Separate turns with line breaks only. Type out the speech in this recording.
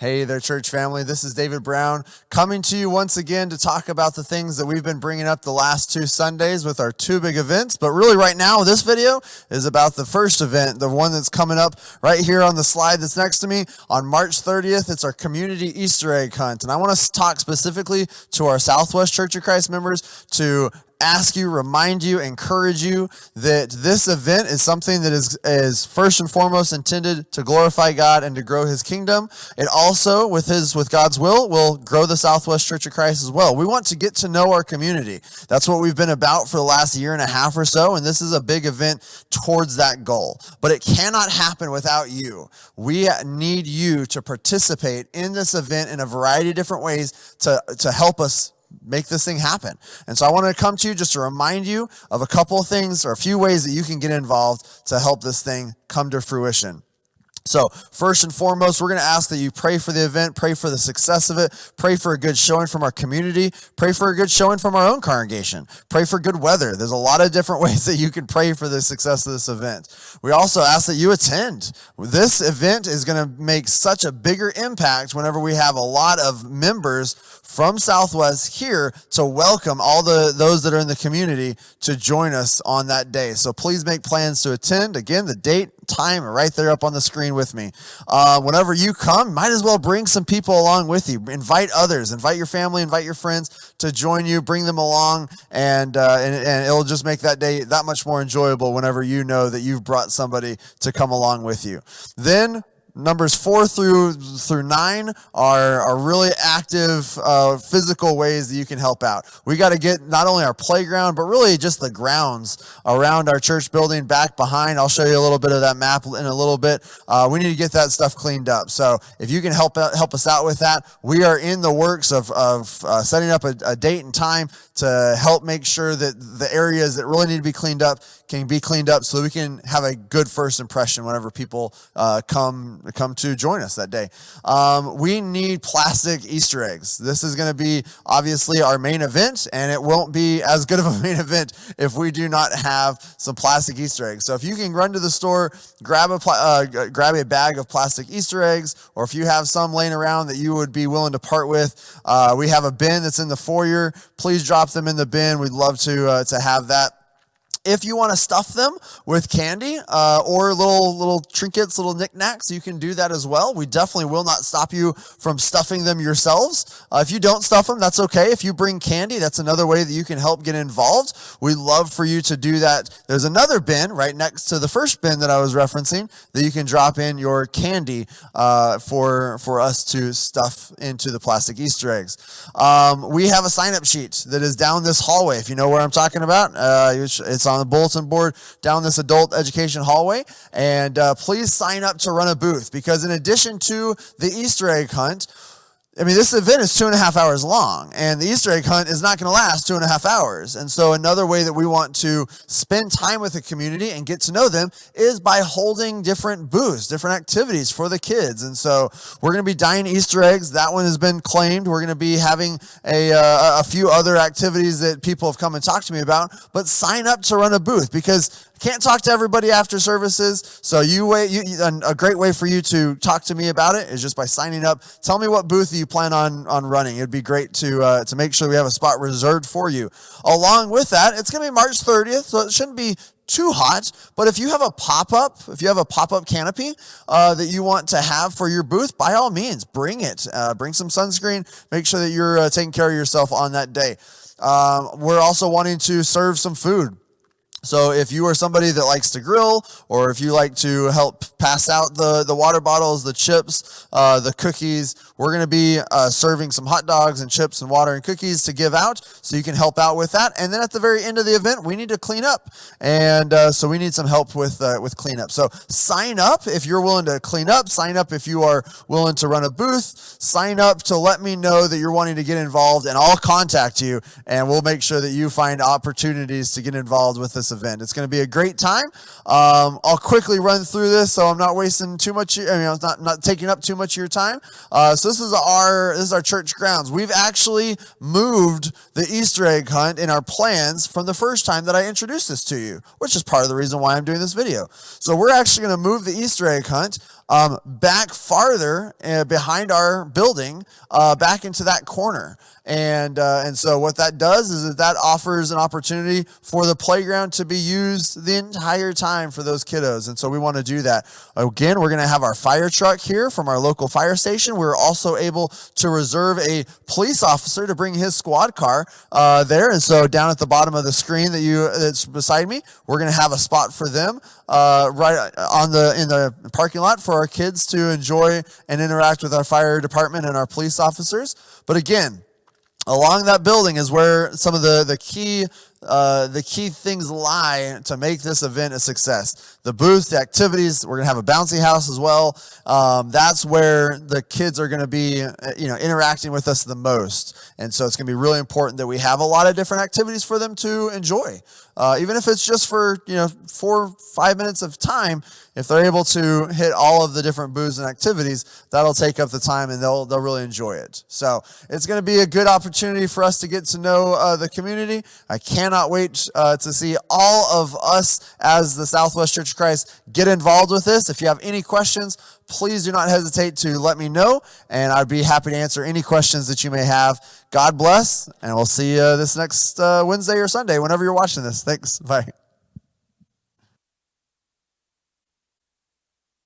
Hey there, church family. This is David Brown coming to you once again to talk about the things that we've been bringing up the last 2 Sundays with our 2 big events. But really right now, this video is about the first event, the one that's coming up right here on the slide that's next to me on March 30th. It's our community Easter egg hunt. And I want to talk specifically to our Southwest Church of Christ members to ask you, remind you, encourage you that this event is something that is first and foremost intended to glorify God and to grow His kingdom. It also, with God's will grow the Southwest Church of Christ as well. We want to get to know our community. That's what we've been about for the last year and a half or so, and this is a big event towards that goal. But it cannot happen without you. We need you to participate in this event in a variety of different ways to help us make this thing happen. And so I wanted to come to you just to remind you of a couple of things or a few ways that you can get involved to help this thing come to fruition. So first and foremost, we're going to ask that you pray for the event, pray for the success of it, pray for a good showing from our community, pray for a good showing from our own congregation, pray for good weather. There's a lot of different ways that you can pray for the success of this event. We also ask that you attend. This event is going to make such a bigger impact whenever we have a lot of members from Southwest here to welcome all those that are in the community to join us on that day. So please make plans to attend. Again, the date, time are right there up on the screen with me. Whenever you come, might as well bring some people along with you. Invite others, invite your family, invite your friends to join you, bring them along, and it'll just make that day that much more enjoyable whenever you know that you've brought somebody to come along with you. Then Numbers 4 through 9 are really active physical ways that you can help out. We got to get not only our playground, but really just the grounds around our church building back behind. I'll show you a little bit of that map in a little bit. We need to get that stuff cleaned up. So if you can help us out with that, we are in the works of setting up a date and time to help make sure that the areas that really need to be cleaned up can be cleaned up so that we can have a good first impression whenever people come to join us that day. We need plastic Easter eggs. This is going to be obviously our main event, and it won't be as good of a main event if we do not have some plastic Easter eggs. So if you can run to the store, grab a bag of plastic Easter eggs, or if you have some laying around that you would be willing to part with, we have a bin that's in the foyer. Please drop them in the bin. We'd love to have that. If you want to stuff them with candy or little trinkets, little knickknacks, you can do that as well. We definitely will not stop you from stuffing them yourselves. If you don't stuff them, that's okay. If you bring candy, that's another way that you can help get involved. We'd love for you to do that. There's another bin right next to the first bin that I was referencing that you can drop in your candy for us to stuff into the plastic Easter eggs. We have a sign-up sheet that is down this hallway. If you know where I'm talking about, it's on the bulletin board down this adult education hallway, and please sign up to run a booth, because in addition to the Easter egg hunt, this event is 2.5 hours long, and the Easter egg hunt is not going to last 2.5 hours. And so another way that we want to spend time with the community and get to know them is by holding different booths, different activities for the kids. And so we're going to be dyeing Easter eggs. That one has been claimed. We're going to be having a few other activities that people have come and talked to me about. But sign up to run a booth, because can't talk to everybody after services, so a great way for you to talk to me about it is just by signing up. Tell me what booth you plan on running. It'd be great to make sure we have a spot reserved for you. Along with that, it's going to be March 30th, so it shouldn't be too hot, but if you have a pop-up canopy that you want to have for your booth, by all means, bring it. Bring some sunscreen. Make sure that you're taking care of yourself on that day. We're also wanting to serve some food. So if you are somebody that likes to grill, or if you like to help pass out the water bottles, the chips, the cookies, we're going to be serving some hot dogs and chips and water and cookies to give out, so you can help out with that. And then at the very end of the event, we need to clean up, and so we need some help with cleanup. So sign up if you're willing to clean up. Sign up if you are willing to run a booth. Sign up to let me know that you're wanting to get involved, and I'll contact you, and we'll make sure that you find opportunities to get involved with this event. It's going to be a great time. I'll quickly run through this so I'm not wasting too much. Not taking up too much of your time. So this is our church grounds. We've actually moved the Easter egg hunt in our plans from the first time that I introduced this to you, which is part of the reason why I'm doing this video. So we're actually going to move the Easter egg hunt back farther behind our building, back into that corner. And so what that does is that offers an opportunity for the playground to be used the entire time for those kiddos. And so we want to do that. Again, we're going to have our fire truck here from our local fire station. We're also able to reserve a police officer to bring his squad car there. And so down at the bottom of the screen that's beside me, we're going to have a spot for them right in the parking lot for our kids to enjoy and interact with our fire department and our police officers. But again, along that building is where some of the key things lie to make this event a success. The booths, the activities, we're going to have a bouncy house as well. That's where the kids are going to be, interacting with us the most. And so it's going to be really important that we have a lot of different activities for them to enjoy. Even if it's just for, 4 or 5 minutes of time, if they're able to hit all of the different booths and activities, that'll take up the time and they'll really enjoy it. So it's going to be a good opportunity for us to get to know the community. I cannot wait to see all of us as the Southwest Church of Christ get involved with this. If you have any questions, please do not hesitate to let me know, and I'd be happy to answer any questions that you may have. God bless, and we'll see you this next Wednesday or Sunday, whenever you're watching this. Thanks. Bye.